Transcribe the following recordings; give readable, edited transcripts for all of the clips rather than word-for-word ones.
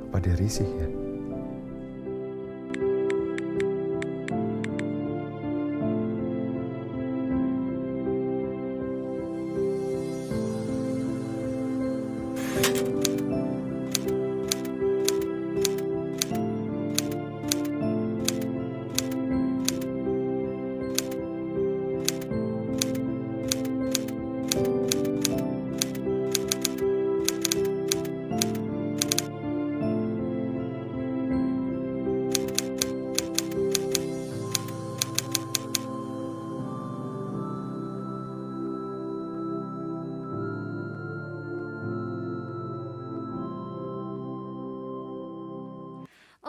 Apa dia risih ya?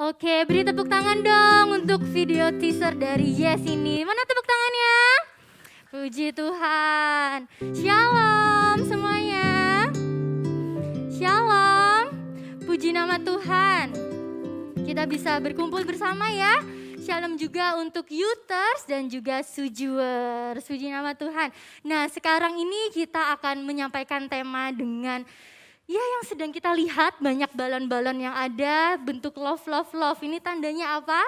Oke, beri tepuk tangan dong untuk video teaser dari Yes ini. Mana tepuk tangannya? Puji Tuhan. Shalom semuanya. Shalom. Puji nama Tuhan. Kita bisa berkumpul bersama ya. Shalom juga untuk Youters dan juga Sujuers. Puji nama Tuhan. Nah, sekarang ini kita akan menyampaikan tema dengan yang sedang kita lihat banyak balon-balon yang ada bentuk love, love, love. Ini tandanya apa?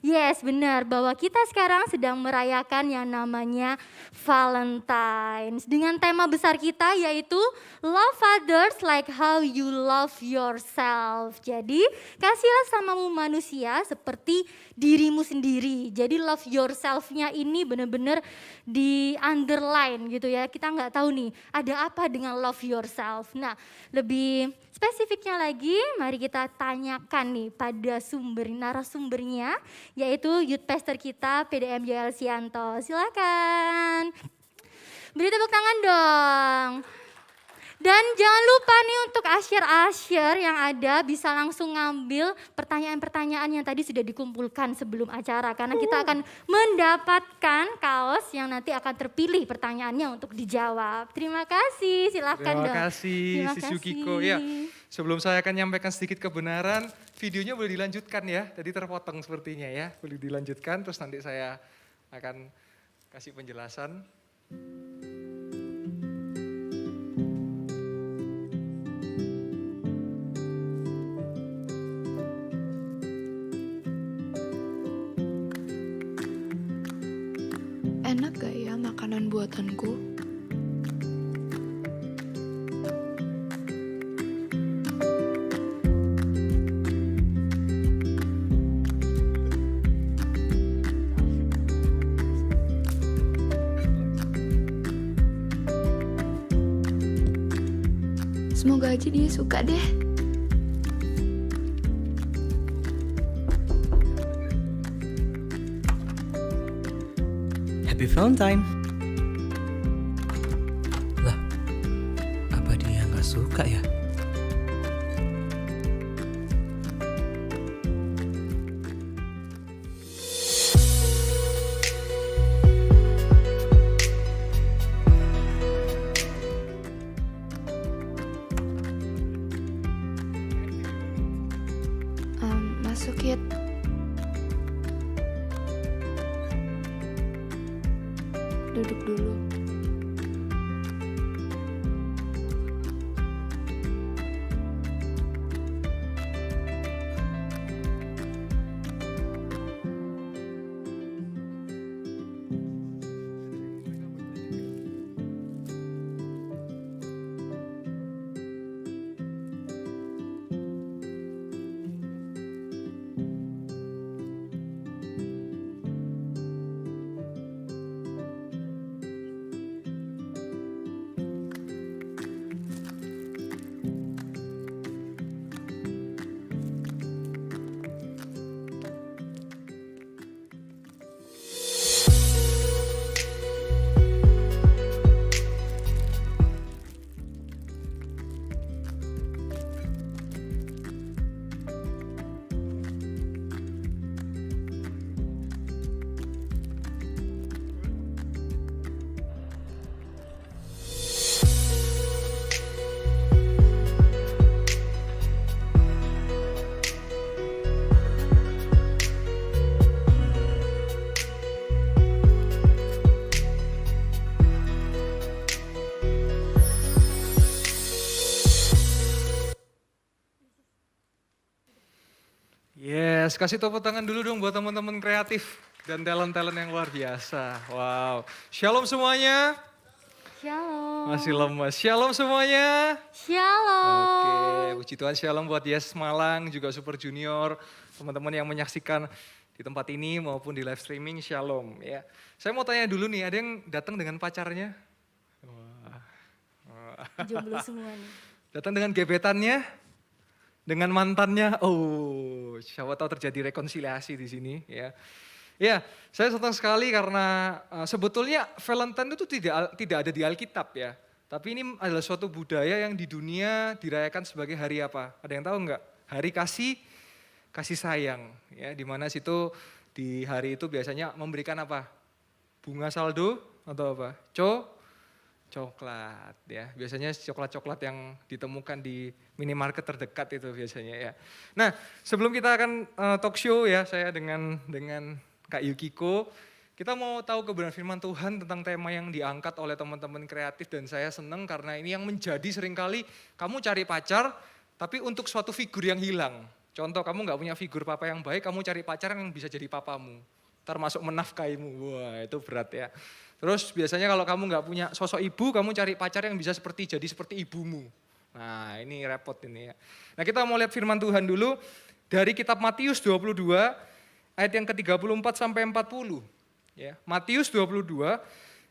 Yes, benar bahwa kita sekarang sedang merayakan yang namanya Valentine's. Dengan tema besar kita yaitu Love Others Like How You Love Yourself. Jadi kasihlah samamu manusia seperti dirimu sendiri. Jadi love yourself-nya ini benar-benar di underline gitu ya. Kita nggak tahu nih ada apa dengan love yourself. Nah, lebih spesifiknya lagi, mari kita tanyakan nih pada narasumbernya, yaitu Youth Pastor kita PDM Joel Sianto. Silakan. Beri tepuk tangan dong. Dan jangan lupa nih untuk usher yang ada bisa langsung ngambil pertanyaan-pertanyaan yang tadi sudah dikumpulkan sebelum acara. Karena kita akan mendapatkan kaos yang nanti akan terpilih pertanyaannya untuk dijawab. Terima kasih, silakan dong. Terima kasih, Sis Yukiko. Ya, sebelum saya akan nyampaikan sedikit kebenaran, videonya boleh dilanjutkan ya. Tadi terpotong sepertinya ya, boleh dilanjutkan terus nanti saya akan kasih penjelasan. Enak gak ya makanan buatanku? Semoga aja dia suka deh. Happy Valentine. Lah, apa dia nggak suka ya? Masuk Kit. Duduk dulu. Yes, kasih tepuk tangan dulu dong buat teman-teman kreatif dan talent-talent yang luar biasa. Wow. Shalom semuanya. Shalom. Masih lemas. Shalom semuanya. Oke, Shalom. puji Tuhan, shalom buat Yes Malang, juga Super Junior, teman-teman yang menyaksikan di tempat ini maupun di live streaming, shalom ya. Saya mau tanya dulu nih, ada yang datang dengan pacarnya? Jomblo semua nih. Datang dengan gebetannya? Dengan mantannya? Oh, siapa tahu terjadi rekonsiliasi di sini ya. Ya, saya senang sekali karena sebetulnya Valentine itu tidak ada di Alkitab ya. Tapi ini adalah suatu budaya yang di dunia dirayakan sebagai hari apa? Ada yang tahu enggak? Hari kasih sayang ya, di mana situ di hari itu biasanya memberikan apa? Bunga saldo atau apa? Coklat ya. Biasanya coklat-coklat yang ditemukan di minimarket terdekat itu biasanya ya. Nah, sebelum kita akan talk show ya, saya dengan Kak Yukiko, kita mau tahu kebenaran firman Tuhan tentang tema yang diangkat oleh teman-teman kreatif, dan saya senang karena ini yang menjadi seringkali kamu cari pacar tapi untuk suatu figur yang hilang. Contoh, kamu nggak punya figur papa yang baik, kamu cari pacar yang bisa jadi papamu, termasuk menafkahimu. Wah, itu berat ya. Terus biasanya kalau kamu nggak punya sosok ibu, kamu cari pacar yang bisa jadi seperti ibumu. Nah, ini repot ini ya. Nah, kita mau lihat firman Tuhan dulu dari kitab Matius 22 ayat yang ke-34 sampai 40. Ya, Matius 22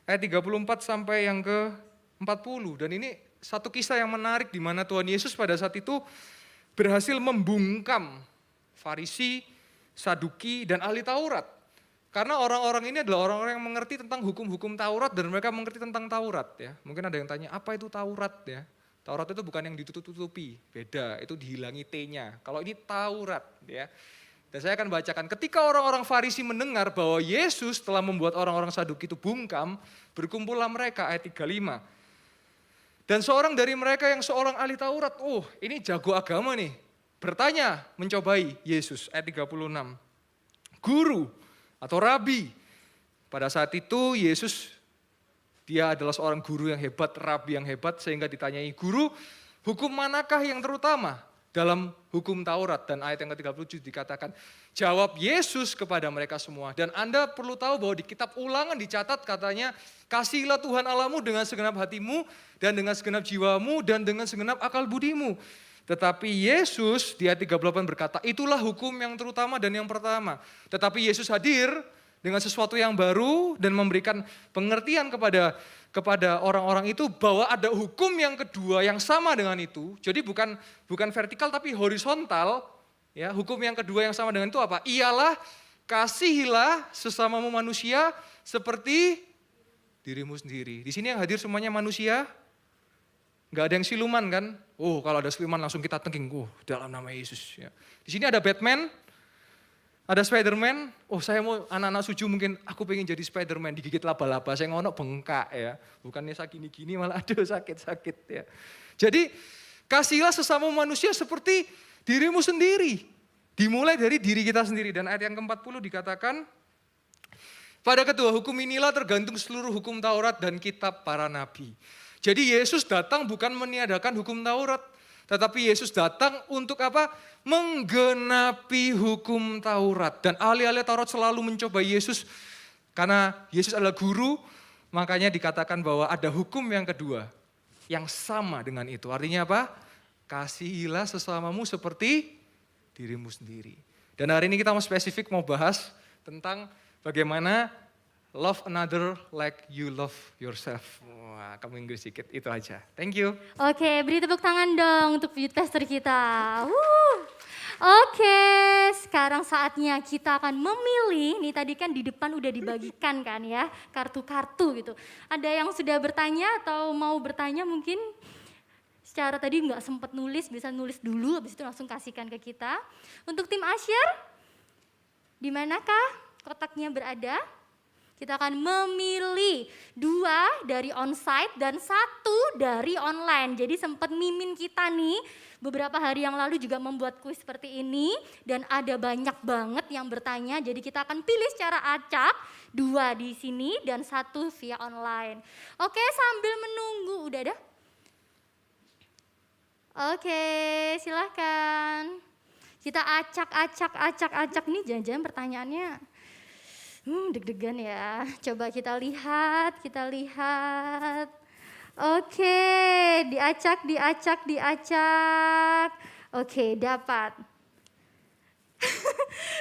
ayat 34 sampai yang ke-40. Dan ini satu kisah yang menarik di mana Tuhan Yesus pada saat itu berhasil membungkam Farisi, Saduki, dan ahli Taurat. Karena orang-orang ini adalah orang-orang yang mengerti tentang hukum-hukum Taurat dan mereka mengerti tentang Taurat ya. Mungkin ada yang tanya, apa itu Taurat ya? Taurat itu bukan yang ditutup-tutupi, beda, itu dihilangi T-nya. Kalau ini Taurat ya. Dan saya akan bacakan, ketika orang-orang Farisi mendengar bahwa Yesus telah membuat orang-orang Saduki itu bungkam, berkumpullah mereka, ayat 35. Dan seorang dari mereka yang seorang ahli Taurat, oh ini jago agama nih, bertanya, mencobai Yesus, ayat 36. Guru atau rabi. Pada saat itu Yesus, dia adalah seorang guru yang hebat, rabi yang hebat, sehingga ditanyai, guru, hukum manakah yang terutama dalam hukum Taurat? Dan ayat yang ke-37 dikatakan, jawab Yesus kepada mereka semua. Dan Anda perlu tahu bahwa di kitab Ulangan dicatat katanya, kasihilah Tuhan Allahmu dengan segenap hatimu, dan dengan segenap jiwamu, dan dengan segenap akal budimu. Tetapi Yesus di ayat 38 berkata, itulah hukum yang terutama dan yang pertama. Tetapi Yesus hadir dengan sesuatu yang baru dan memberikan pengertian kepada orang-orang itu bahwa ada hukum yang kedua yang sama dengan itu. Jadi bukan vertikal tapi horizontal. Ya, hukum yang kedua yang sama dengan itu apa? Ialah kasihilah sesamamu manusia seperti dirimu sendiri. Di sini yang hadir semuanya manusia. Nggak ada yang siluman kan? Oh, kalau ada siluman langsung kita tengking. Oh, dalam nama Yesus. Ya. Di sini ada Batman, ada Spiderman. Oh, saya mau anak-anak suju mungkin aku pengen jadi Spiderman, digigit laba-laba. Saya ngono bengkak ya. Bukannya gini-gini malah aduh sakit-sakit ya. Jadi kasihlah sesama manusia seperti dirimu sendiri. Dimulai dari diri kita sendiri. Dan ayat yang ke-40 dikatakan, pada kedua hukum inilah tergantung seluruh hukum Taurat dan kitab para nabi. Jadi Yesus datang bukan meniadakan hukum Taurat, tetapi Yesus datang untuk apa? Menggenapi hukum Taurat. Dan ahli-ahli Taurat selalu mencoba Yesus, karena Yesus adalah guru, makanya dikatakan bahwa ada hukum yang kedua, yang sama dengan itu. Artinya apa? Kasihilah sesamamu seperti dirimu sendiri. Dan hari ini kita mau spesifik mau bahas tentang bagaimana love another like you love yourself. Wah, kamu Inggris sedikit, itu aja. Thank you. Oke, beri tepuk tangan dong untuk youth pastor kita. Oke, sekarang saatnya kita akan memilih. Nih tadi kan di depan udah dibagikan kan ya, kartu-kartu gitu. Ada yang sudah bertanya atau mau bertanya mungkin? Secara tadi nggak sempat nulis, bisa nulis dulu, habis itu langsung kasihkan ke kita. Untuk tim Asyir, di manakah kotaknya berada? Kita akan memilih 2 dari onsite dan 1 dari online. Jadi sempat mimin kita nih beberapa hari yang lalu juga membuat kuis seperti ini. Dan ada banyak banget yang bertanya, jadi kita akan pilih secara acak. 2 di sini dan 1 via online. Oke, sambil menunggu, udah ada? Oke, silahkan. Kita acak nih jangan-jangan pertanyaannya deg-degan ya. Coba kita lihat. Oke, diacak. Oke, dapat.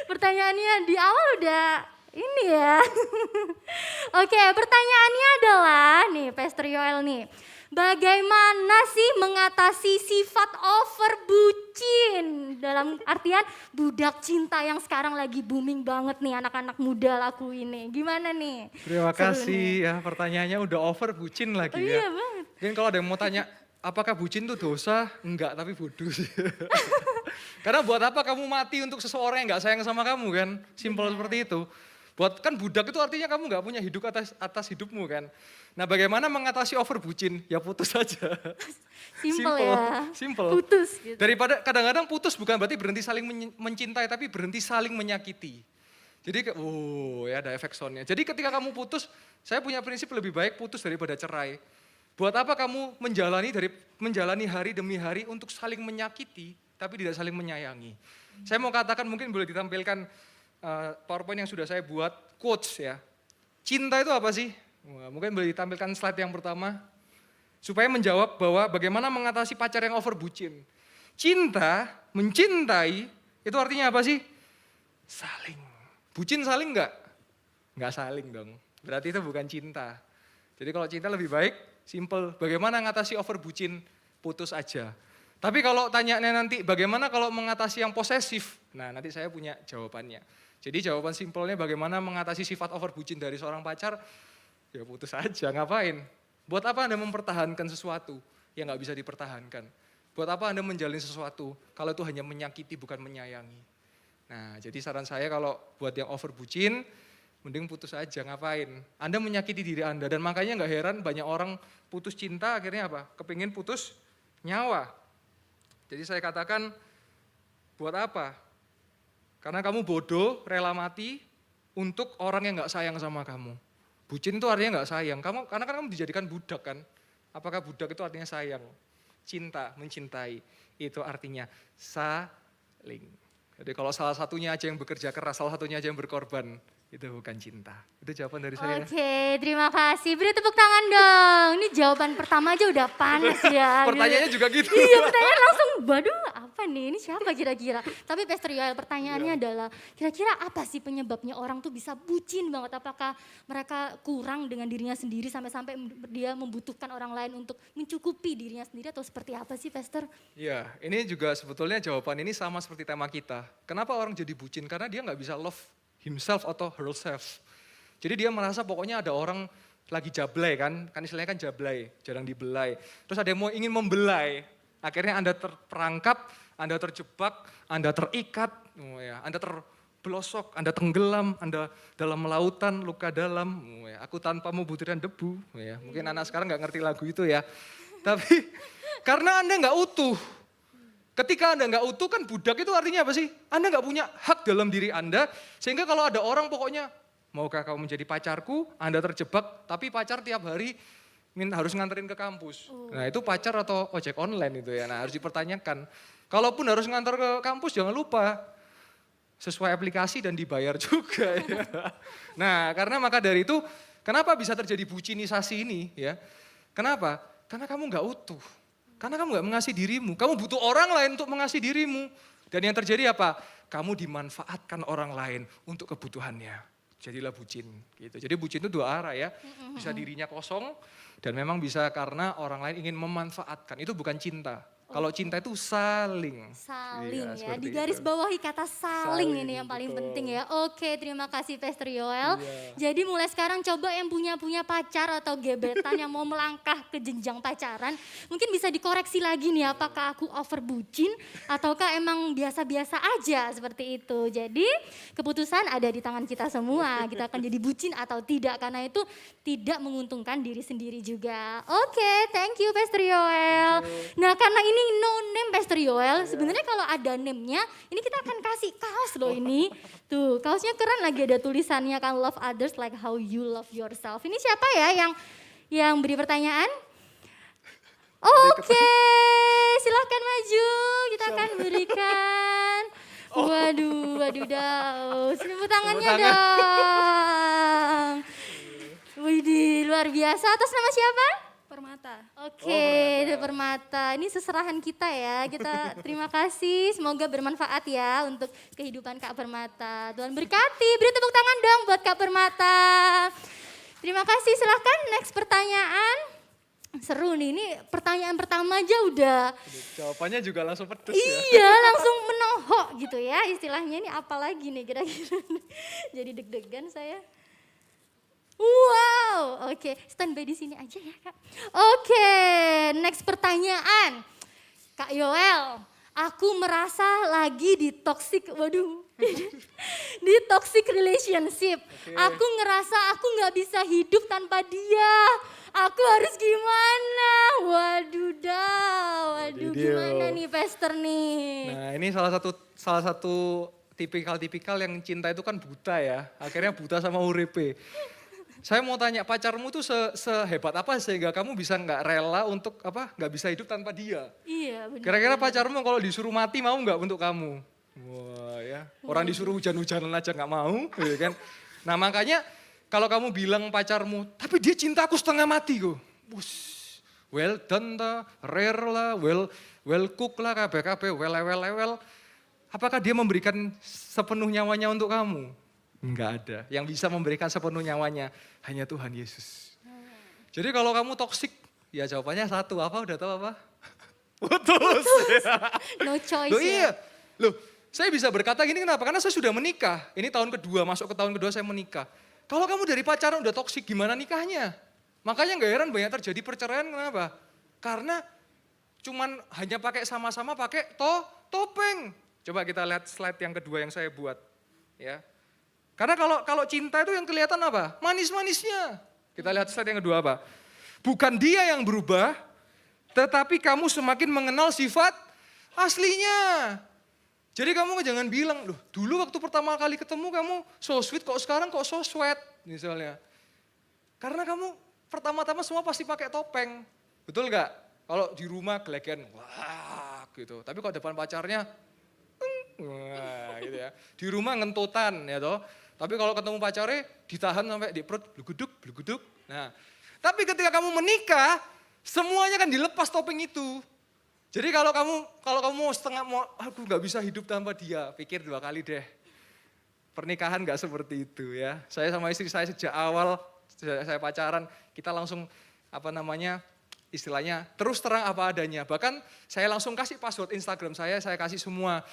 Pertanyaannya di awal udah ini ya. Oke, pertanyaannya adalah nih Pastor Yoel nih. Bagaimana sih mengatasi sifat over bucin? Dalam artian budak cinta yang sekarang lagi booming banget nih anak-anak muda laku ini. Gimana nih? Terima Seru kasih nih. ya, pertanyaannya udah over bucin lagi Oh, ya. iya banget. Mungkin kalau ada yang mau tanya, apakah bucin itu dosa? Enggak, tapi bodoh sih. Karena buat apa kamu mati untuk seseorang yang gak sayang sama kamu kan? Simpel seperti itu. Buat kan budak itu artinya kamu gak punya hidup atas hidupmu kan. Nah bagaimana mengatasi over bucin? Ya putus saja. Simple ya. Simple. Putus gitu. Daripada kadang-kadang putus bukan berarti berhenti saling mencintai, tapi berhenti saling menyakiti. Jadi ya ada efek soundnya. Jadi ketika kamu putus, saya punya prinsip lebih baik putus daripada cerai. Buat apa kamu menjalani hari demi hari untuk saling menyakiti, tapi tidak saling menyayangi. Saya mau katakan mungkin boleh ditampilkan PowerPoint yang sudah saya buat, quotes ya. Cinta itu apa sih? Wah, mungkin boleh ditampilkan slide yang pertama. Supaya menjawab bahwa bagaimana mengatasi pacar yang over bucin. Cinta, mencintai, itu artinya apa sih? Saling. Bucin saling enggak? Enggak saling dong. Berarti itu bukan cinta. Jadi kalau cinta lebih baik, simple. Bagaimana mengatasi over bucin? Putus aja. Tapi kalau tanyanya nanti bagaimana kalau mengatasi yang posesif? Nah nanti saya punya jawabannya. Jadi jawaban simpelnya bagaimana mengatasi sifat over bucin dari seorang pacar? Ya putus aja, ngapain? Buat apa Anda mempertahankan sesuatu yang gak bisa dipertahankan? Buat apa Anda menjalin sesuatu kalau itu hanya menyakiti bukan menyayangi? Nah jadi saran saya kalau buat yang over bucin, mending putus aja, ngapain? Anda menyakiti diri Anda dan makanya gak heran banyak orang putus cinta akhirnya apa? Kepingin putus nyawa. Jadi saya katakan, buat apa? Karena kamu bodoh, rela mati untuk orang yang gak sayang sama kamu. Bucin itu artinya gak sayang, karena kan kamu dijadikan budak kan. Apakah budak itu artinya sayang? Cinta, mencintai, itu artinya saling. Jadi kalau salah satunya aja yang bekerja keras, salah satunya aja yang berkorban, itu bukan cinta. Itu jawaban dari saya. Oke, terima kasih. Beri tepuk tangan dong. Ini jawaban pertama aja udah panas ya. Pertanyaannya juga gitu. Iya, pertanyaan langsung, waduh apa nih, ini siapa kira-kira. Tapi Pastor Yoel pertanyaannya adalah, kira-kira apa sih penyebabnya orang tuh bisa bucin banget? Apakah mereka kurang dengan dirinya sendiri sampai-sampai dia membutuhkan orang lain untuk mencukupi dirinya sendiri atau seperti apa sih Pastor? Iya, ini juga sebetulnya jawaban ini sama seperti tema kita. Kenapa orang jadi bucin? Karena dia nggak bisa love himself atau herself. Jadi dia merasa pokoknya ada orang lagi jablay kan istilahnya kan jablay, jarang dibelai. Terus ada yang mau ingin membelai, akhirnya Anda terperangkap, Anda terjebak, Anda terikat, Anda terbelosok, Anda tenggelam, Anda dalam lautan luka dalam, aku tanpamu butiran debu. Mungkin anak sekarang nggak ngerti lagu itu ya, tapi karena Anda nggak utuh. Ketika Anda nggak utuh kan budak itu artinya apa sih? Anda nggak punya hak dalam diri Anda, sehingga kalau ada orang pokoknya, maukah kamu menjadi pacarku? Anda terjebak, tapi pacar tiap hari harus nganterin ke kampus. Nah itu pacar atau ojek online itu ya, nah harus dipertanyakan. Kalaupun harus ngantar ke kampus jangan lupa, sesuai aplikasi dan dibayar juga ya. Nah karena maka dari itu, kenapa bisa terjadi bucinisasi ini ya? Kenapa? Karena kamu nggak utuh. Karena kamu gak mengasihi dirimu, kamu butuh orang lain untuk mengasihi dirimu. Dan yang terjadi apa? Kamu dimanfaatkan orang lain untuk kebutuhannya. Jadilah bucin gitu. Jadi bucin itu dua arah ya. Bisa dirinya kosong dan memang bisa karena orang lain ingin memanfaatkan. Itu bukan cinta. Kalau cinta itu saling. Saling ya, Iya, di garis itu. bawahi kata saling Saling, ini yang paling betul. penting ya. Oke, terima kasih Pastor Yoel. Iya. Jadi mulai sekarang coba yang punya pacar atau gebetan yang mau melangkah ke jenjang pacaran, mungkin bisa dikoreksi lagi nih apakah aku over bucin ataukah emang biasa-biasa aja seperti itu. Jadi keputusan ada di tangan kita semua, kita akan jadi bucin atau tidak karena itu tidak menguntungkan diri sendiri juga. Oke, thank you Pastor Yoel. Nah, karena ini no name Pastor Yoel, sebenarnya kalau ada name-nya, ini kita akan kasih kaos loh ini. Tuh, kaosnya keren lagi ada tulisannya kan love others like how you love yourself. Ini siapa ya yang beri pertanyaan? Oke, silahkan maju, kita akan berikan. wadidaw. Tepuk tangannya Tepuk tangan. dong. Widih, luar biasa. Atas nama siapa? Permata. Oke, Permata. Ini seserahan kita ya. Kita terima kasih. Semoga bermanfaat ya untuk kehidupan Kak Permata. Tuhan berkati. Beri tepuk tangan dong buat Kak Permata. Terima kasih. Silahkan next pertanyaan. Seru nih, ini pertanyaan pertama aja udah. Jawabannya juga langsung pedes ya. Iya, langsung menohok gitu ya. Istilahnya ini apa lagi nih kira-kira. Jadi deg-degan saya. Wow, oke, standby di sini aja ya Kak. Oke, next pertanyaan. Kak Yoel, aku merasa lagi di toxic, waduh, di toxic relationship. Aku ngerasa aku nggak bisa hidup tanpa dia. Aku harus gimana? Waduh gimana nih Pastor nih? Nah ini salah satu tipikal yang cinta itu kan buta ya. Akhirnya buta sama uripe. Saya mau tanya, pacarmu tuh sehebat apa sehingga kamu bisa nggak rela untuk nggak bisa hidup tanpa dia? Iya benar. Kira-kira pacarmu kalau disuruh mati mau nggak untuk kamu? Wah ya, orang disuruh hujan-hujanan aja nggak mau, ya kan? Nah makanya kalau kamu bilang pacarmu, tapi dia cinta aku setengah mati kok. Well done ta, rare lah, well cook lah, kabeh well. Apakah dia memberikan sepenuh nyawanya untuk kamu? Enggak ada. Yang bisa memberikan sepenuh nyawanya hanya Tuhan Yesus. Jadi kalau kamu toksik, ya jawabannya satu. Apa? Udah tahu apa? Putus. No choice Loh ya. iya. Loh, saya bisa berkata gini kenapa? Karena saya sudah menikah. Ini tahun kedua, masuk ke tahun kedua saya menikah. Kalau kamu dari pacaran udah toksik, gimana nikahnya? Makanya gak heran banyak terjadi perceraian, kenapa? Karena cuman hanya pakai sama-sama pakai topeng. Coba kita lihat slide yang kedua yang saya buat. Ya. Karena kalau cinta itu yang kelihatan apa? Manis-manisnya. Kita lihat slide yang kedua apa? Bukan dia yang berubah, tetapi kamu semakin mengenal sifat aslinya. Jadi kamu jangan bilang, loh dulu waktu pertama kali ketemu kamu so sweet, kok sekarang kok so sweat misalnya. Karena kamu pertama-tama semua pasti pakai topeng. Betul nggak? Kalau di rumah gelegean, wah gitu. Tapi kalau depan pacarnya, wah gitu ya. Di rumah ngentutan ya toh. Tapi kalau ketemu pacarnya ditahan sampai di perut, bluguduk. Nah, tapi ketika kamu menikah, semuanya kan dilepas topeng itu. Jadi kalau kamu mau aku nggak bisa hidup tanpa dia, pikir 2 kali deh. Pernikahan nggak seperti itu ya. Saya sama istri saya sejak awal saya pacaran, kita langsung istilahnya terus terang apa adanya. Bahkan saya langsung kasih password Instagram saya kasih semua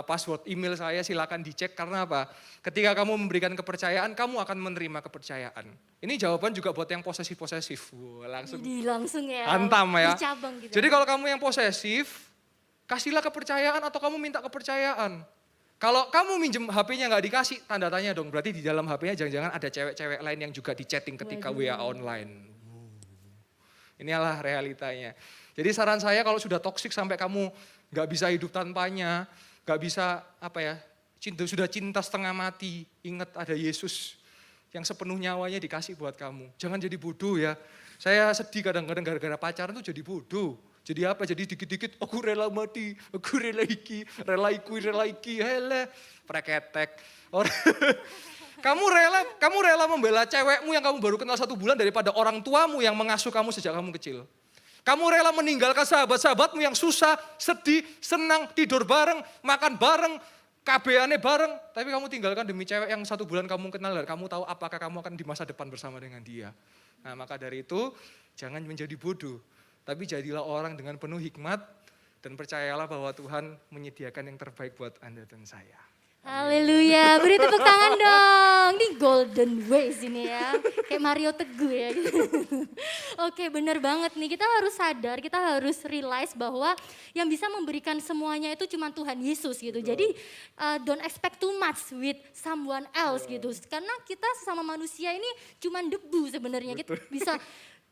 password email saya, silakan dicek. Karena apa? Ketika kamu memberikan kepercayaan, kamu akan menerima kepercayaan. Ini jawaban juga buat yang posesif-posesif. Langsung ya. Hantam ya. Dicabang gitu. Jadi kalau kamu yang posesif, kasihlah kepercayaan atau kamu minta kepercayaan. Kalau kamu minjem HP-nya nggak dikasih, tanda tanya dong. Berarti di dalam HP-nya jangan-jangan ada cewek-cewek lain yang juga di chatting ketika WA online. Inilah realitanya. Jadi saran saya kalau sudah toksik sampai kamu gak bisa hidup tanpanya, gak bisa sudah cinta setengah mati, ingat ada Yesus yang sepenuh nyawanya dikasih buat kamu. Jangan jadi bodoh ya. Saya sedih kadang-kadang gara-gara pacaran tuh jadi bodoh. Jadi apa? Jadi dikit-dikit aku rela mati, aku rela iki, hele, preketek. Kamu rela membela cewekmu yang kamu baru kenal 1 bulan daripada orang tuamu yang mengasuh kamu sejak kamu kecil. Kamu rela meninggalkan sahabat-sahabatmu yang susah, sedih, senang, tidur bareng, makan bareng, KB-ane bareng. Tapi kamu tinggalkan demi cewek yang 1 bulan kamu kenal dan kamu tahu apakah kamu akan di masa depan bersama dengan dia. Nah maka dari itu jangan menjadi bodoh. Tapi jadilah orang dengan penuh hikmat dan percayalah bahwa Tuhan menyediakan yang terbaik buat Anda dan saya. Haleluya, beri tepuk tangan dong. Ini golden ways ini ya, kayak Mario Teguh ya. Oke bener banget nih, kita harus sadar, kita harus realize bahwa yang bisa memberikan semuanya itu cuma Tuhan Yesus gitu. Jadi don't expect too much with someone else gitu. Karena kita sesama manusia ini cuma debu sebenarnya, kita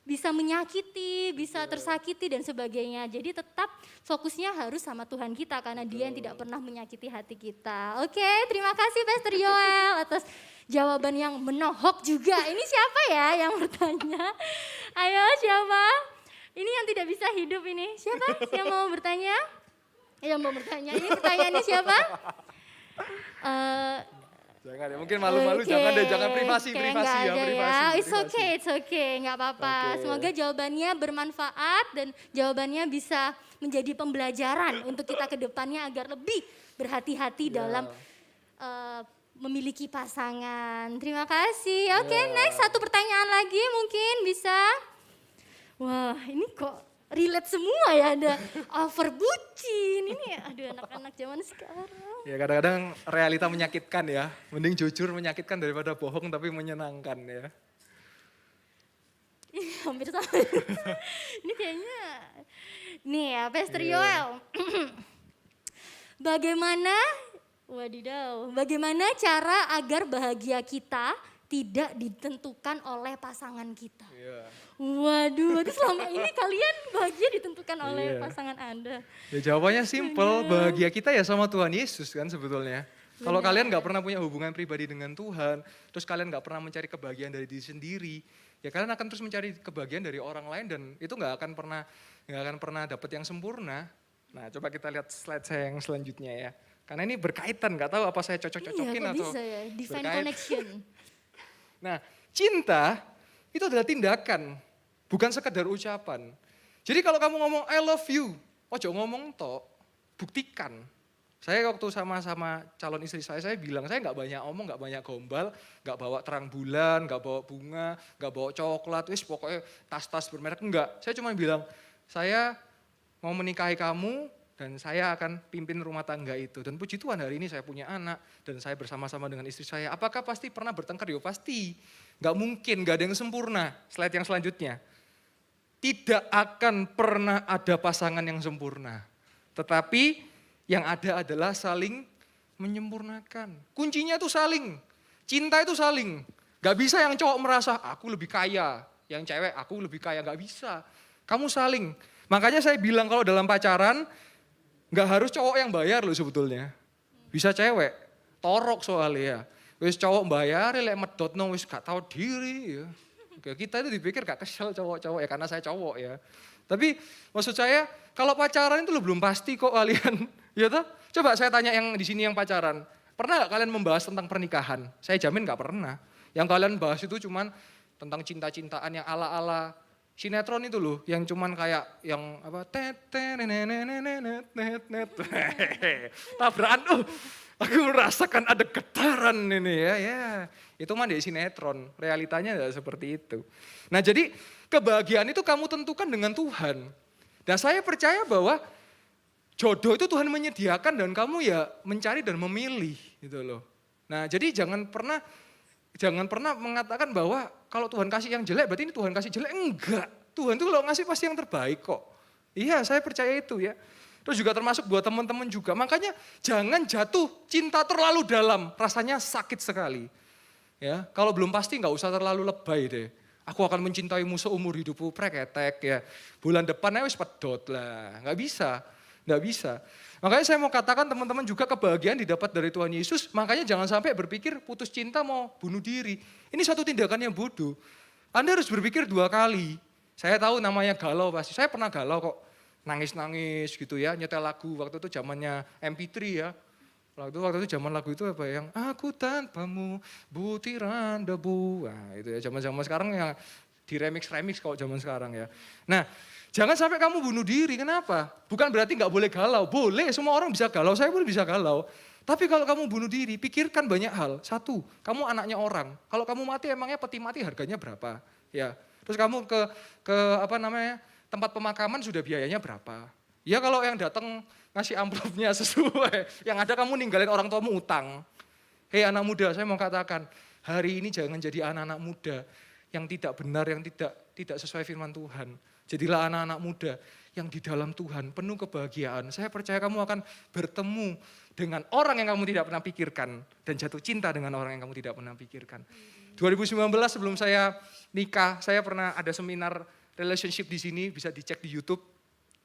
bisa menyakiti, bisa tersakiti dan sebagainya. Jadi tetap fokusnya harus sama Tuhan kita karena Dia yang tidak pernah menyakiti hati kita. Oke, terima kasih Pastor Yoel atas jawaban yang menohok juga. Ini siapa ya yang bertanya? Ayo siapa? Ini yang tidak bisa hidup ini. Siapa yang mau bertanya? Yang mau bertanya. Ini pertanyaannya siapa? Eh, Jangan ya, mungkin malu-malu, oke, jangan deh, jangan privasi kayak ya, nggak ada privasi. It's okay, nggak apa-apa. Oke. Semoga jawabannya bermanfaat dan jawabannya bisa menjadi pembelajaran untuk kita ke depannya agar lebih berhati-hati dalam memiliki pasangan. Terima kasih. Oke, next satu pertanyaan lagi mungkin bisa. Wah, ini kok relate semua ya, ada over bucin. Ini aduh anak-anak zaman sekarang. Ya kadang-kadang realita menyakitkan ya, mending jujur menyakitkan daripada bohong tapi menyenangkan ya. Hampir sama. Ini kayaknya, nih ya, Pastor Iya. Yoel. Bagaimana cara agar bahagia kita tidak ditentukan oleh pasangan kita? Iya. Waduh, berarti selama ini kalian bahagia ditentukan oleh Iya. pasangan Anda. Ya jawabannya simple, bahagia kita ya sama Tuhan Yesus kan sebetulnya. Kalau kalian nggak pernah punya hubungan pribadi dengan Tuhan, terus kalian nggak pernah mencari kebahagiaan dari diri sendiri, ya kalian akan terus mencari kebahagiaan dari orang lain dan itu nggak akan pernah dapat yang sempurna. Nah coba kita lihat slide saya yang selanjutnya ya. Karena ini berkaitan, nggak tahu apa saya cocok-cocokin Iya, kok atau bisa ya, divine berkait. connection. Nah, cinta itu adalah tindakan, bukan sekedar ucapan. Jadi kalau kamu ngomong I love you, ojo ngomong tok, buktikan. Saya waktu sama-sama calon istri saya bilang, saya nggak banyak omong, nggak banyak gombal, nggak bawa terang bulan, nggak bawa bunga, nggak bawa coklat, wis pokoknya tas-tas bermerek, enggak. Saya cuma bilang, saya mau menikahi kamu dan saya akan pimpin rumah tangga itu. Dan puji Tuhan hari ini saya punya anak dan saya bersama-sama dengan istri saya. Apakah pasti pernah bertengkar? Ya pasti. Nggak mungkin, nggak ada yang sempurna. Slide yang selanjutnya. Tidak akan pernah ada pasangan yang sempurna. Tetapi yang ada adalah saling menyempurnakan. Kuncinya itu saling. Cinta itu saling. Gak bisa yang cowok merasa aku lebih kaya. Yang cewek aku lebih kaya. Gak bisa. Kamu saling. Makanya saya bilang kalau dalam pacaran gak harus cowok yang bayar loh sebetulnya. Bisa cewek. Torok soalnya ya. Wis cowok bayar, lek medot no wis gak tahu diri ya. Kita itu dipikir gak kesel cowok-cowok ya karena saya cowok ya. Tapi maksud saya kalau pacaran itu belum pasti kok kalian. Ya toh? Coba saya tanya yang di sini yang pacaran. Pernah gak kalian membahas tentang pernikahan? Saya jamin gak pernah. Yang kalian bahas itu cuman tentang cinta-cintaan yang ala-ala sinetron itu loh. Yang cuman kayak yang apa. Tabrakan. Aku merasakan ada getaran ini ya. Itu mah di sinetron, realitanya tidak seperti itu. Nah jadi kebahagiaan itu kamu tentukan dengan Tuhan. Dan saya percaya bahwa jodoh itu Tuhan menyediakan dan kamu ya mencari dan memilih gitu loh. Nah jadi jangan pernah mengatakan bahwa kalau Tuhan kasih yang jelek berarti ini Tuhan kasih jelek. Enggak, Tuhan itu kalau ngasih pasti yang terbaik kok. Iya saya percaya itu ya. Terus juga termasuk buat teman-teman juga. Makanya jangan jatuh cinta terlalu dalam, rasanya sakit sekali. Ya, kalau belum pasti nggak usah terlalu lebay deh. Aku akan mencintaimu seumur hidupku, preketek ya. Bulan depan wis pedot lah, nggak bisa. Makanya saya mau katakan teman-teman juga kebahagiaan didapat dari Tuhan Yesus. Makanya jangan sampai berpikir putus cinta mau bunuh diri. Ini satu tindakan yang bodoh. Anda harus berpikir 2 kali. Saya tahu namanya galau pasti. Saya pernah galau kok. Nangis-nangis gitu ya, nyetel lagu waktu itu zamannya MP3 ya. Waktu itu zaman lagu itu apa yang aku tanpamu butiran debu. Nah, itu ya zaman-zaman sekarang yang di remix kalau zaman sekarang ya. Nah, jangan sampai kamu bunuh diri. Kenapa? Bukan berarti nggak boleh galau. Boleh, semua orang bisa galau. Saya pun bisa galau. Tapi kalau kamu bunuh diri, pikirkan banyak hal. 1, kamu anaknya orang. Kalau kamu mati emangnya peti mati harganya berapa? Ya. Terus kamu ke apa namanya? Tempat pemakaman sudah biayanya berapa? Ya kalau yang datang ngasih amplopnya sesuai, yang ada kamu ninggalin orang tuamu utang. Hei anak muda, saya mau katakan, hari ini jangan jadi anak-anak muda yang tidak benar, yang tidak sesuai firman Tuhan. Jadilah anak-anak muda yang di dalam Tuhan, penuh kebahagiaan. Saya percaya kamu akan bertemu dengan orang yang kamu tidak pernah pikirkan dan jatuh cinta dengan orang yang kamu tidak pernah pikirkan. 2019 sebelum saya nikah, saya pernah ada seminar relationship di sini, bisa dicek di YouTube.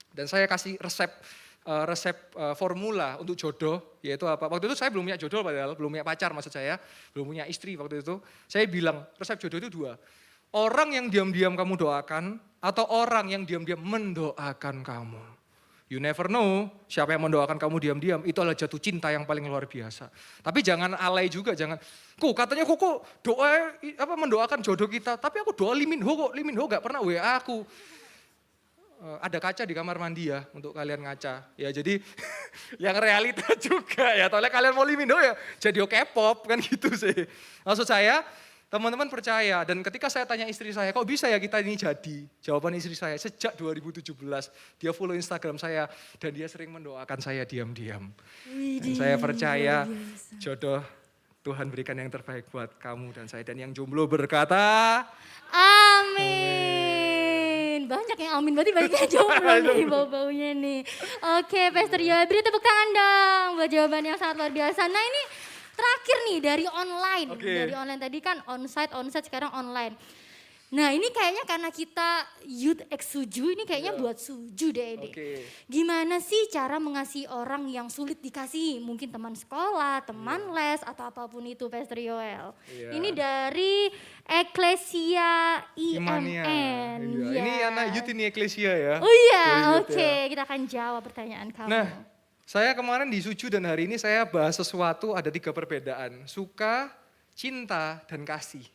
Dan saya kasih resep formula untuk jodoh, yaitu apa? Waktu itu saya belum punya jodoh padahal, belum punya pacar maksud saya, belum punya istri waktu itu. Saya bilang resep jodoh itu 2. Orang yang diam-diam kamu doakan atau orang yang diam-diam mendoakan kamu. You never know siapa yang mendoakan kamu diam-diam, itu adalah jatuh cinta yang paling luar biasa. Tapi jangan alay juga, jangan, katanya kok doa mendoakan jodoh kita, tapi aku doa Lee Min Ho kok, Lee Min Ho gak pernah WA aku. Ada kaca di kamar mandi ya untuk kalian ngaca. Ya jadi yang realita juga ya. Soalnya kalian mau Lee Min Ho ya jadi K-pop kan gitu sih. Maksud saya teman-teman percaya dan ketika saya tanya istri saya kok bisa ya kita ini jadi. Jawaban istri saya sejak 2017 dia follow Instagram saya dan dia sering mendoakan saya diam-diam. Dan saya percaya jodoh Tuhan berikan yang terbaik buat kamu dan saya. Dan yang jomblo berkata amin. Banyak yang amin, berarti banyak yang jomblo nih bau-baunya nih. Oke, Pastor Yoel, beri tepuk tangan dong buat jawaban yang sangat luar biasa. Nah ini terakhir nih dari online. Dari online tadi kan onsite, sekarang online. Nah ini kayaknya karena kita Youth X Suju, ini kayaknya buat Suju deh Ede. Gimana sih cara mengasihi orang yang sulit dikasihi? Mungkin teman sekolah, teman les, atau apapun itu Pastor Yoel. Ini dari Eklesia IMN. Ini anak Youth ini Eklesia ya. Oh iya, oke. Kita akan jawab pertanyaan kamu. Nah, saya kemarin di Suju dan hari ini saya bahas sesuatu ada 3 perbedaan. Suka, cinta, dan kasih.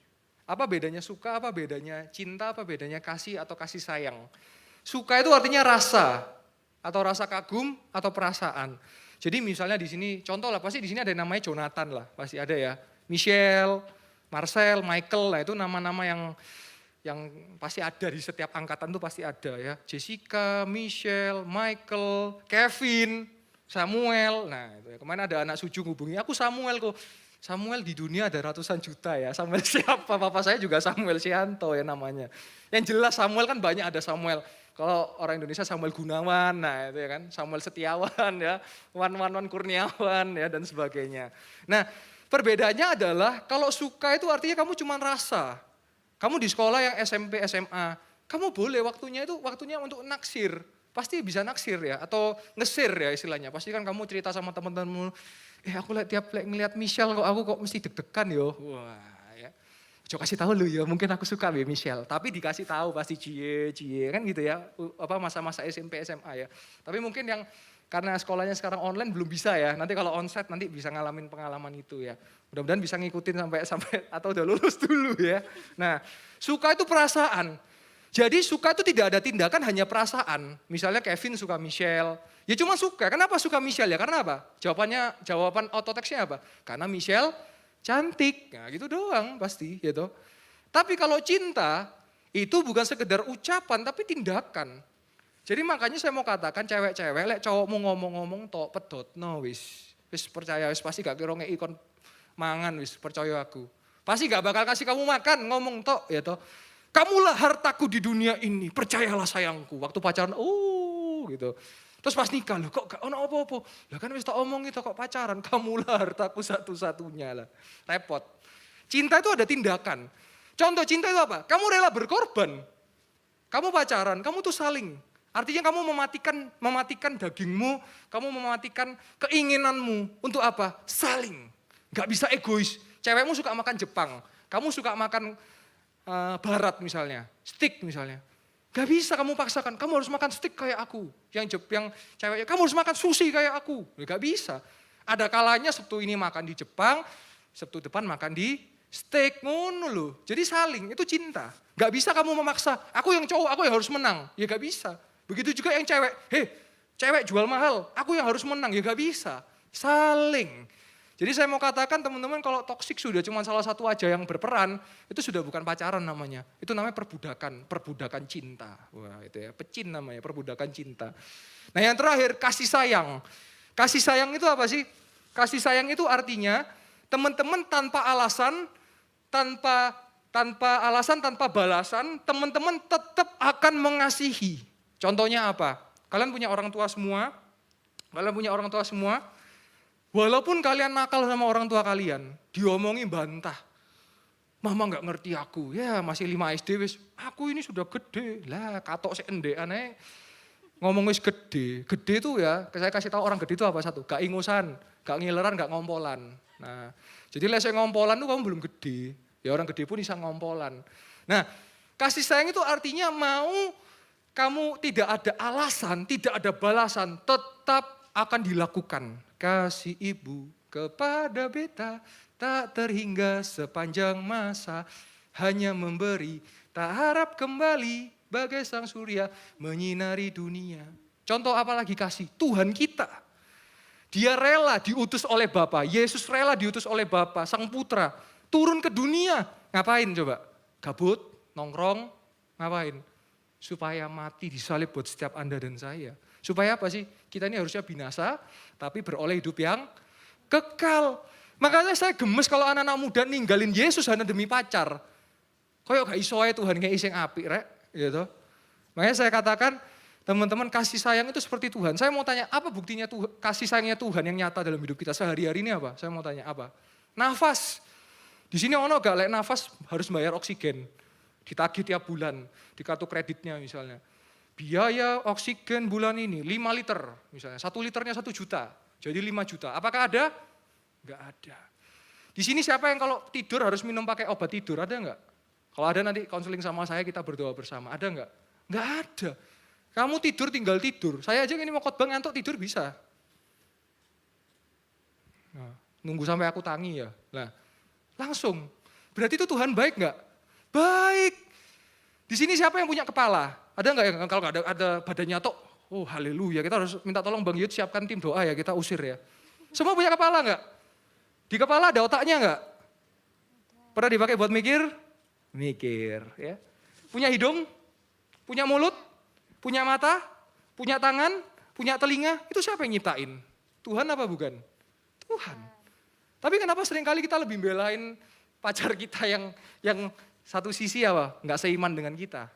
Apa bedanya suka, apa bedanya cinta, apa bedanya kasih atau kasih sayang. Suka itu artinya rasa, atau rasa kagum, atau perasaan. Jadi misalnya di sini, contoh lah pasti di sini ada yang namanya Jonathan lah, pasti ada ya. Michelle, Marcel, Michael, lah itu nama-nama yang pasti ada di setiap angkatan tuh pasti ada ya. Jessica, Michelle, Michael, Kevin, Samuel. Nah itu ya. Kemarin ada anak Suju ngubungi, aku Samuel kok. Samuel di dunia ada ratusan juta ya. Samuel siapa? Papa saya juga Samuel Sianto ya namanya. Yang jelas Samuel kan banyak ada Samuel. Kalau orang Indonesia Samuel Gunawan, nah itu ya kan. Samuel Setiawan ya. Wan Kurniawan ya dan sebagainya. Nah perbedaannya adalah kalau suka itu artinya kamu cuma rasa. Kamu di sekolah yang SMP, SMA. Kamu boleh waktunya untuk naksir. Pasti bisa naksir ya. Atau ngesir ya istilahnya. Pasti kan kamu cerita sama teman-temanmu. Aku tiap ngeliat Michelle aku kok mesti deg-degan yo. Wah ya. Coba kasih tahu lu ya, mungkin aku suka ya Michelle. Tapi dikasih tahu pasti cie kan gitu ya. Masa-masa SMP SMA ya. Tapi mungkin yang karena sekolahnya sekarang online belum bisa ya. Nanti kalau onsite nanti bisa ngalamin pengalaman itu ya. Mudah-mudahan bisa ngikutin sampai atau udah lulus dulu ya. Nah, suka itu perasaan. Jadi suka itu tidak ada tindakan, hanya perasaan. Misalnya Kevin suka Michelle, ya cuma suka. Kenapa suka Michelle ya? Karena apa? Jawaban autoteksnya apa? Karena Michelle cantik. Nah gitu doang pasti gitu. Tapi kalau cinta itu bukan sekedar ucapan tapi tindakan. Jadi makanya saya mau katakan cewek-cewek lek cowokmu ngomong-ngomong tok pedot no wis percaya wis pasti gak kira ngeki kon mangan wis percaya aku. Pasti gak bakal kasih kamu makan ngomong tok ya toh. Kamulah hartaku di dunia ini, percayalah sayangku. Waktu pacaran, gitu. Terus pas nikah, loh kok gak ono apa-apa. Lah kan wis tak omong itu kok pacaran, kamulah hartaku satu-satunya lah. Repot. Cinta itu ada tindakan. Contoh cinta itu apa? Kamu rela berkorban. Kamu pacaran, kamu tuh saling. Artinya kamu mematikan dagingmu, kamu mematikan keinginanmu. Untuk apa? Saling. Gak bisa egois. Cewekmu suka makan Jepang, kamu suka makan Barat misalnya, steak misalnya. Gak bisa kamu paksakan, kamu harus makan steak kayak aku. Yang ceweknya, kamu harus makan sushi kayak aku. Gak bisa. Ada kalanya Sabtu ini makan di Jepang, Sabtu depan makan di steak, ngono loh. Jadi saling, itu cinta. Gak bisa kamu memaksa, aku yang cowok, aku yang harus menang. Ya gak bisa. Begitu juga yang cewek, cewek jual mahal, aku yang harus menang. Ya gak bisa. Saling. Jadi saya mau katakan teman-teman kalau toksik sudah cuma salah satu aja yang berperan, itu sudah bukan pacaran namanya. Itu namanya perbudakan cinta. Wah itu ya, pecin namanya, perbudakan cinta. Nah yang terakhir, kasih sayang. Kasih sayang itu apa sih? Kasih sayang itu artinya teman-teman tanpa alasan, tanpa balasan, teman-teman tetap akan mengasihi. Contohnya apa? Kalian punya orang tua semua, walaupun kalian nakal sama orang tua kalian, diomongi bantah. Mama gak ngerti aku, ya masih 5 SD wis, aku ini sudah gede. Lah katok seendekan ae. Ngomong wis gede. Gede itu ya, saya kasih tahu orang gede itu apa satu? Gak ingusan, gak ngileran, gak ngompolan. Nah, jadi lesnya ngompolan itu kamu belum gede. Ya orang gede pun bisa ngompolan. Nah, kasih sayang itu artinya mau kamu tidak ada alasan, tidak ada balasan, tetap akan dilakukan. Kasih ibu kepada beta tak terhingga sepanjang masa, hanya memberi, tak harap kembali, bagai sang surya menyinari dunia. Contoh apa lagi kasih? Tuhan kita. Dia rela diutus oleh Bapa. Yesus rela diutus oleh Bapa, Sang Putra. Turun ke dunia. Ngapain coba? Gabut, nongkrong, ngapain? Supaya mati disalib buat setiap Anda dan saya. Supaya apa sih? Kita ini harusnya binasa, tapi beroleh hidup yang kekal. Makanya saya gemes kalau anak-anak muda ninggalin Yesus hanya demi pacar. Kayak gak iso ae Tuhan kayak iseng apik rek. Gitu. Makanya saya katakan, teman-teman, kasih sayang itu seperti Tuhan. Saya mau tanya, apa buktinya kasih sayangnya Tuhan yang nyata dalam hidup kita sehari-hari ini apa? Saya mau tanya apa? Nafas. Di sini ono gak lek nafas harus bayar oksigen. Ditagih tiap bulan, di kartu kreditnya misalnya. Biaya oksigen bulan ini 5 liter misalnya. 1 liternya 1 juta, jadi 5 juta. Apakah ada? Enggak ada. Di sini siapa yang kalau tidur harus minum pakai obat tidur? Ada enggak? Kalau ada nanti konseling sama saya, kita berdoa bersama. Ada enggak? Enggak ada. Kamu tidur tinggal tidur. Saya aja ini mau khotbah ngantuk tidur bisa. Nah, nunggu sampai aku tangi ya. Nah, langsung. Berarti itu Tuhan baik enggak? Baik. Di sini siapa yang punya kepala? Ada enggak yang kalau ada badannya tok? Oh haleluya, kita harus minta tolong Bang Yud siapkan tim doa ya, kita usir ya. Semua punya kepala enggak? Di kepala ada otaknya enggak? Pernah dipakai buat mikir? Mikir ya. Punya hidung? Punya mulut? Punya mata? Punya tangan? Punya telinga? Itu siapa yang nyiptain? Tuhan apa bukan? Tuhan. Tapi kenapa seringkali kita lebih belain pacar kita yang satu sisi apa? Enggak seiman dengan kita.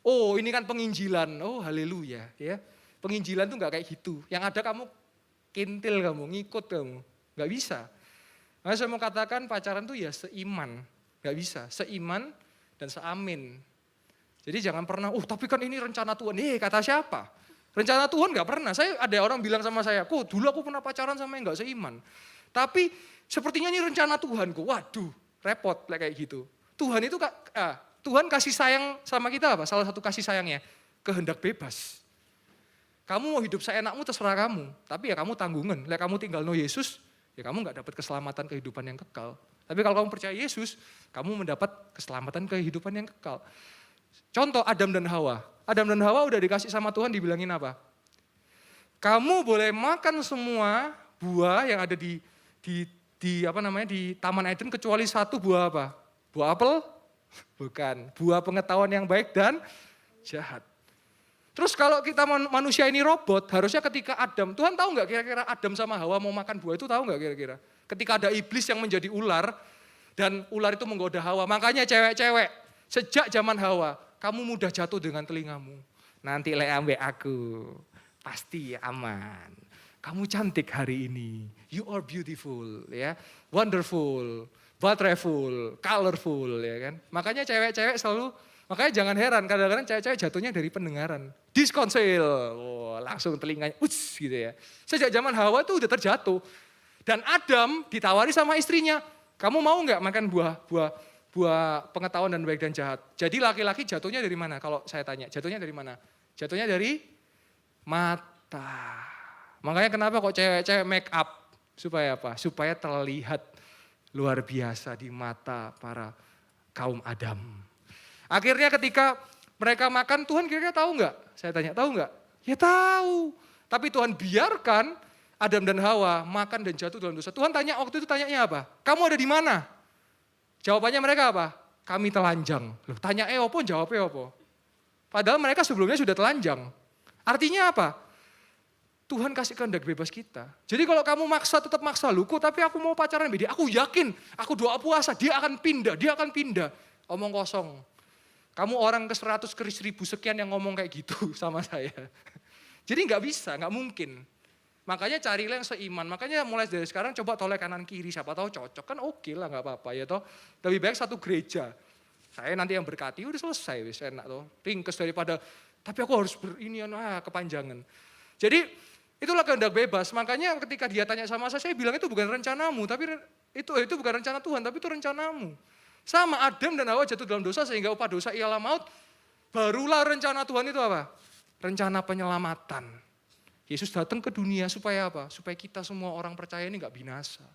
Oh ini kan penginjilan, oh haleluya ya. Penginjilan tuh enggak kayak gitu. Yang ada kamu kintil kamu, ngikut kamu. Enggak bisa. Nah, saya mau katakan pacaran tuh ya seiman. Enggak bisa, seiman dan seamin. Jadi jangan pernah, tapi kan ini rencana Tuhan. Kata siapa? Rencana Tuhan enggak pernah. Saya ada orang bilang sama saya, dulu aku pernah pacaran sama yang enggak seiman. Tapi sepertinya ini rencana Tuhanku. Waduh, repot kayak gitu. Tuhan itu Tuhan kasih sayang sama kita apa? Salah satu kasih sayangnya, kehendak bebas. Kamu mau hidup seenakmu terserah kamu, tapi ya kamu tanggungan. Lek kamu tinggal no Yesus, ya kamu nggak dapat keselamatan kehidupan yang kekal. Tapi kalau kamu percaya Yesus, kamu mendapat keselamatan kehidupan yang kekal. Contoh Adam dan Hawa. Adam dan Hawa udah dikasih sama Tuhan dibilangin apa? Kamu boleh makan semua buah yang ada di Taman Eden kecuali satu buah apa? Buah apel? Bukan, buah pengetahuan yang baik dan jahat. Terus kalau kita manusia ini robot, harusnya ketika Adam, Tuhan tahu nggak kira-kira Adam sama Hawa mau makan buah itu tahu nggak kira-kira? Ketika ada iblis yang menjadi ular, dan ular itu menggoda Hawa, makanya cewek-cewek, sejak zaman Hawa, kamu mudah jatuh dengan telingamu. Nanti lek ambek aku, pasti aman. Kamu cantik hari ini, you are beautiful, ya, wonderful, wonderful, colorful, ya kan. Makanya cewek-cewek selalu, makanya jangan heran, kadang-kadang cewek-cewek jatuhnya dari pendengaran. Diskonsel, langsung telinganya, gitu ya. Sejak zaman Hawa itu udah terjatuh. Dan Adam ditawari sama istrinya, kamu mau nggak makan buah pengetahuan dan baik dan jahat. Jadi laki-laki jatuhnya dari mana? Kalau saya tanya, jatuhnya dari mana? Jatuhnya dari mata. Makanya kenapa kok cewek-cewek make up? Supaya apa? Supaya terlihat luar biasa di mata para kaum Adam. Akhirnya ketika mereka makan, Tuhan kira-kira tahu nggak? Saya tanya, tahu nggak? Ya tahu. Tapi Tuhan biarkan Adam dan Hawa makan dan jatuh dalam dosa. Tuhan tanya waktu itu tanyanya apa? Kamu ada di mana? Jawabannya mereka apa? Kami telanjang. Loh, tanya opo, jawabnya opo. Padahal mereka sebelumnya sudah telanjang. Artinya apa? Tuhan kasih kehendak bebas kita. Jadi kalau kamu maksa, tetap maksa. Luku, tapi aku mau pacaran sama dia. Aku yakin, aku doa puasa, dia akan pindah. Omong kosong. Kamu orang ke 100, ke 1000 sekian yang ngomong kayak gitu sama saya. Jadi nggak bisa, nggak mungkin. Makanya carilah yang seiman. Makanya mulai dari sekarang coba toleh kanan kiri. Siapa tahu cocok, kan oke lah nggak apa-apa ya toh. Lebih baik satu gereja. Saya nanti yang berkati, udah selesai, wis enak toh. Ringkes daripada, tapi aku harus kepanjangan. Jadi itulah kehendak bebas. Makanya ketika dia tanya sama saya bilang itu bukan rencanamu, tapi itu bukan rencana Tuhan, tapi itu rencanamu. Sama Adam dan Hawa jatuh dalam dosa sehingga upah dosa ialah maut. Barulah rencana Tuhan itu apa? Rencana penyelamatan. Yesus datang ke dunia supaya apa? Supaya kita semua orang percaya ini gak binasa.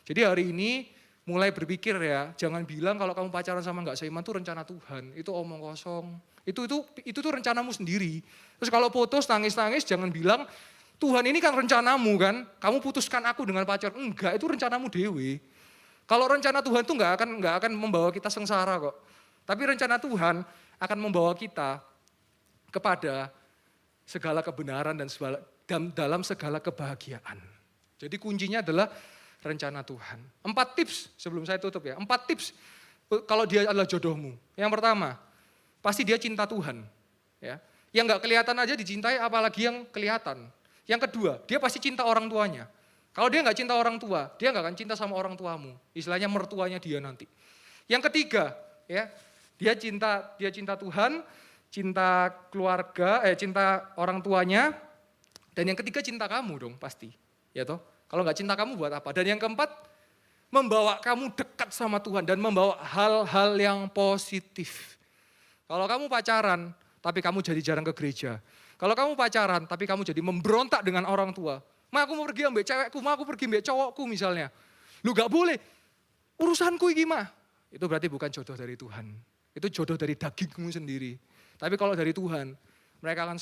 Jadi hari ini mulai berpikir ya, jangan bilang kalau kamu pacaran sama gak seiman itu rencana Tuhan. Itu omong kosong. Itu tuh rencanamu sendiri. Terus kalau putus nangis-nangis jangan bilang, Tuhan ini kan rencanamu kan, kamu putuskan aku dengan pacar. Enggak, itu rencanamu dewe. Kalau rencana Tuhan itu nggak akan membawa kita sengsara kok. Tapi rencana Tuhan akan membawa kita kepada segala kebenaran dan dalam segala kebahagiaan. Jadi kuncinya adalah rencana Tuhan. 4 tips sebelum saya tutup ya. 4 tips kalau dia adalah jodohmu. Yang pertama, pasti dia cinta Tuhan. Ya. Yang nggak kelihatan aja dicintai, apalagi yang kelihatan. Yang kedua, dia pasti cinta orang tuanya. Kalau dia nggak cinta orang tua, dia nggak akan cinta sama orang tuamu. Istilahnya mertuanya dia nanti. Yang ketiga, ya, dia cinta Tuhan, cinta keluarga, cinta orang tuanya. Dan yang ketiga cinta kamu dong pasti, ya toh. Kalau nggak cinta kamu buat apa? Dan yang keempat, membawa kamu dekat sama Tuhan dan membawa hal-hal yang positif. Kalau kamu pacaran, tapi kamu jadi jarang ke gereja. Kalau kamu pacaran, tapi kamu jadi memberontak dengan orang tua. Ma aku mau pergi ambek cewekku, ma aku pergi ambek cowokku misalnya. Lu gak boleh, urusanku ini mah. Itu berarti bukan jodoh dari Tuhan. Itu jodoh dari dagingmu sendiri. Tapi kalau dari Tuhan, mereka akan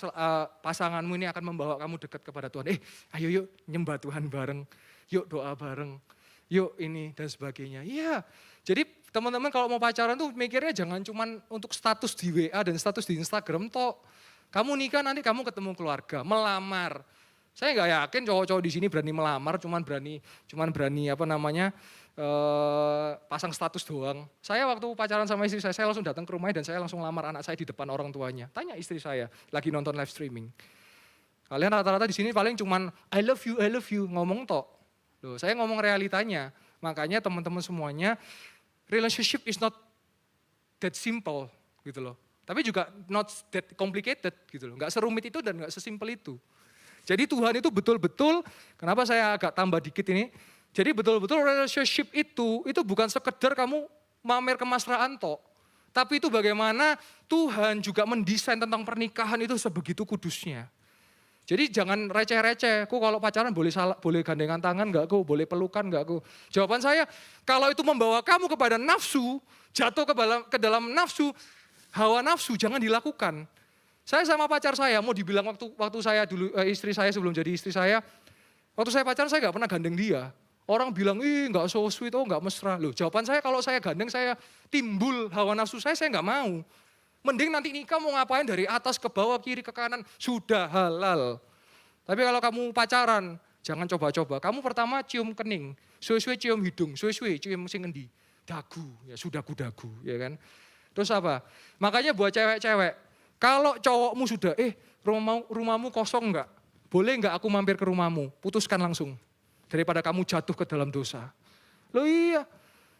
pasanganmu ini akan membawa kamu dekat kepada Tuhan. Ayo yuk nyembah Tuhan bareng, yuk doa bareng, yuk ini dan sebagainya. Iya, jadi teman-teman kalau mau pacaran tuh mikirnya jangan cuma untuk status di WA dan status di Instagram tok. Kamu nikah nanti kamu ketemu keluarga, melamar. Saya nggak yakin cowok-cowok di sini berani melamar, cuman berani pasang status doang. Saya waktu pacaran sama istri saya langsung datang ke rumahnya dan saya langsung lamar anak saya di depan orang tuanya. Tanya istri saya, lagi nonton live streaming. Kalian rata-rata di sini paling cuman I love you, ngomong tok. Loh, saya ngomong realitanya. Makanya teman-teman semuanya, relationship is not that simple gitu loh. Tapi juga not that complicated gitu loh. Nggak serumit itu dan nggak sesimpel itu. Jadi Tuhan itu betul-betul, kenapa saya agak tambah dikit ini. Jadi betul-betul relationship itu bukan sekedar kamu mamer kemesraan tok. Tapi itu bagaimana Tuhan juga mendesain tentang pernikahan itu sebegitu kudusnya. Jadi jangan receh-receh, kalau pacaran boleh gandengan tangan enggak kok, boleh pelukan enggak kok. Jawaban saya, kalau itu membawa kamu kepada nafsu, jatuh ke dalam nafsu, hawa nafsu jangan dilakukan. Saya sama pacar saya, mau dibilang waktu saya dulu, istri saya sebelum jadi istri saya, waktu saya pacaran saya gak pernah gandeng dia. Orang bilang, gak so sweet, gak mesra. Loh, jawaban saya kalau saya gandeng, saya timbul hawa nafsu saya gak mau. Mending nanti nikah mau ngapain dari atas ke bawah, kiri ke kanan, sudah halal. Tapi kalau kamu pacaran, jangan coba-coba. Kamu pertama cium kening, suwe-suwe cium hidung, suwe-suwe cium sing endi, dagu, ya sudah dagu, ya kan. Terus apa? Makanya buat cewek-cewek, kalau cowokmu sudah, rumahmu kosong enggak? Boleh enggak aku mampir ke rumahmu? Putuskan langsung. Daripada kamu jatuh ke dalam dosa. Loh iya,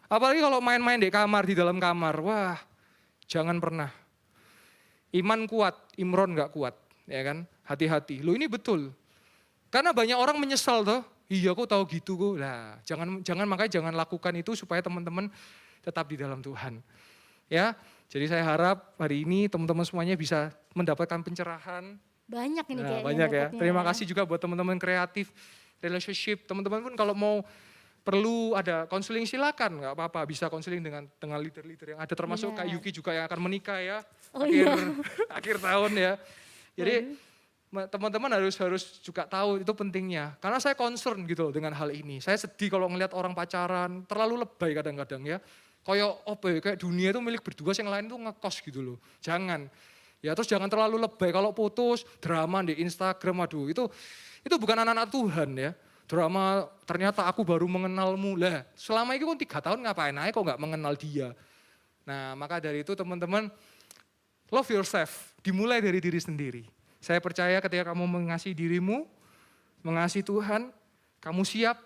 apalagi kalau main-main di dalam kamar, wah jangan pernah. Iman kuat, Imron enggak kuat, ya kan? Hati-hati. Loh ini betul. Karena banyak orang menyesal toh, iya kok tahu gitu kok. Lah, makanya jangan lakukan itu supaya teman-teman tetap di dalam Tuhan. Ya, jadi saya harap hari ini teman-teman semuanya bisa mendapatkan pencerahan. Banyak ini kayaknya. Banyak ya. Terima kasih juga buat teman-teman kreatif, relationship. Teman-teman pun kalau mau perlu ada konseling silakan, nggak apa-apa. Bisa konseling dengan leader-leader yang ada, termasuk Kak Yuki juga yang akan menikah ya. Akhir tahun ya. Jadi teman-teman harus juga tahu itu pentingnya. Karena saya concern gitu loh dengan hal ini. Saya sedih kalau ngelihat orang pacaran, terlalu lebay kadang-kadang ya. Kayak dunia itu milik berdua, yang lain itu ngekos gitu loh. Jangan. Ya terus jangan terlalu lebay, kalau putus drama di Instagram, aduh itu bukan anak-anak Tuhan ya. Drama ternyata aku baru mengenalmu. Lah selama itu kan 3 tahun ngapain aja kok gak mengenal dia. Nah maka dari itu teman-teman, love yourself, dimulai dari diri sendiri. Saya percaya ketika kamu mengasihi dirimu, mengasihi Tuhan, kamu siap,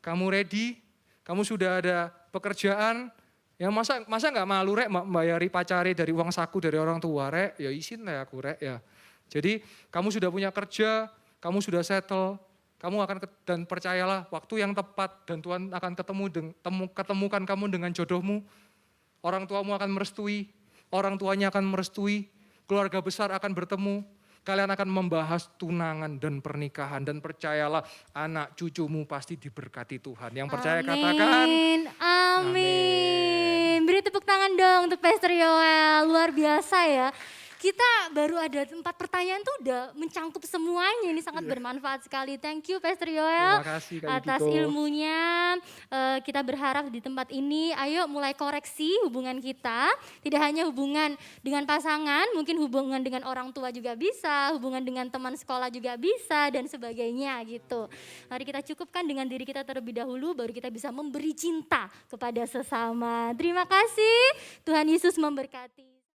kamu ready, kamu sudah ada pekerjaan. Ya masa nggak malu rek membayari pacari dari uang saku dari orang tua rek, ya isin lah aku rek ya. Jadi kamu sudah punya kerja, kamu sudah settle, kamu akan dan percayalah waktu yang tepat dan Tuhan akan ketemukan kamu dengan jodohmu. Orang tuamu akan merestui, orang tuanya akan merestui, keluarga besar akan bertemu. Kalian akan membahas tunangan dan pernikahan. Dan percayalah anak cucumu pasti diberkati Tuhan. Yang percaya katakan. Amin. Beri tepuk tangan dong untuk Pastor Yoel. Luar biasa ya. Kita baru ada 4 pertanyaan tuh udah mencangkup semuanya. Ini sangat bermanfaat sekali. Thank you Pastor Yoel Terima kasih Kak atas Yukiko. ilmunya. Kita berharap di tempat ini ayo mulai koreksi hubungan kita. Tidak hanya hubungan dengan pasangan, mungkin hubungan dengan orang tua juga bisa, hubungan dengan teman sekolah juga bisa dan sebagainya gitu. Mari kita cukupkan dengan diri kita terlebih dahulu baru kita bisa memberi cinta kepada sesama. Terima kasih. Tuhan Yesus memberkati.